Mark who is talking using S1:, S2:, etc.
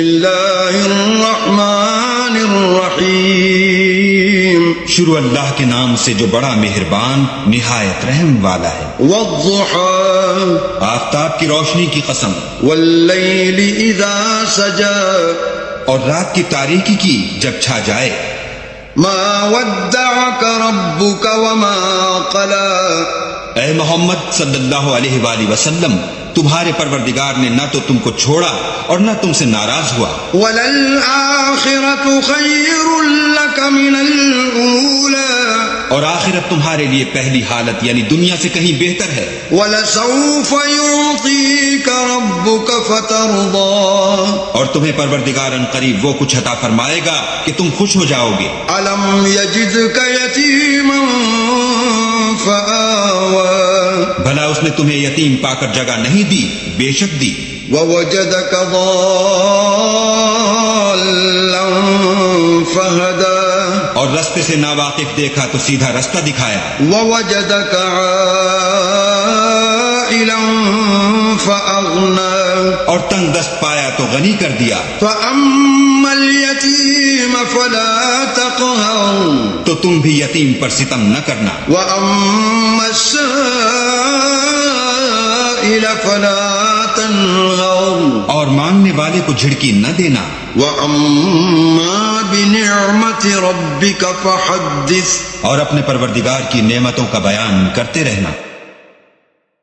S1: اللہ الرحمن الرحیم،
S2: شروع اللہ کے نام سے جو بڑا مہربان نہایت رحم والا ہے۔
S1: والضحى،
S2: آفتاب کی روشنی کی قسم،
S1: واللیل اذا سجى،
S2: اور رات کی تاریکی کی جب چھا جائے۔
S1: ما ودعك ربك وما قلى،
S2: اے محمد صلی اللہ علیہ وآلہ وسلم، تمہارے پروردگار نے نہ تو تم کو چھوڑا اور نہ تم سے ناراض ہوا۔
S1: وَلَلْآخِرَةُ خَيْرٌ لَكَ مِنَ الْأُولَى،
S2: اور آخرت تمہارے لیے پہلی حالت یعنی دنیا سے کہیں بہتر ہے۔
S1: وَلَسَوْفَ يُعْطِيكَ رَبُّكَ فَتَرْضَىٰ،
S2: اور تمہیں پروردگار ان قریب وہ کچھ عطا فرمائے گا کہ تم خوش ہو جاؤ گے۔
S1: أَلَمْ يَجِدْكَ يَتِيمًا فَآوَىٰ،
S2: بھلا اس نے تمہیں یتیم پا کر جگہ نہیں دی؟ بے شک دی۔
S1: وَوَجَدَكَ ضَالًّا فَهَدَىٰ،
S2: اور رستے سے ناواقف دیکھا تو سیدھا رستہ دکھایا۔
S1: وَوَجَدَكَ عَائِلًا فَأَغْنَىٰ،
S2: اور تنگ دست پایا تو غنی کر دیا۔
S1: فَأَمَّا الْيَتِيمَ فَلَا تَقْهَرْ،
S2: تو تم بھی یتیم پر ستم نہ کرنا۔
S1: وَأَمَّا السَّائِلَ فَلَا تَنْهَرْ،
S2: اور مانگنے والے کو جھڑکی نہ دینا۔
S1: وَأَمَّا بِنِعْمَةِ رَبِّكَ فَحَدِّثْ،
S2: اور اپنے پروردگار کی نعمتوں کا بیان کرتے رہنا۔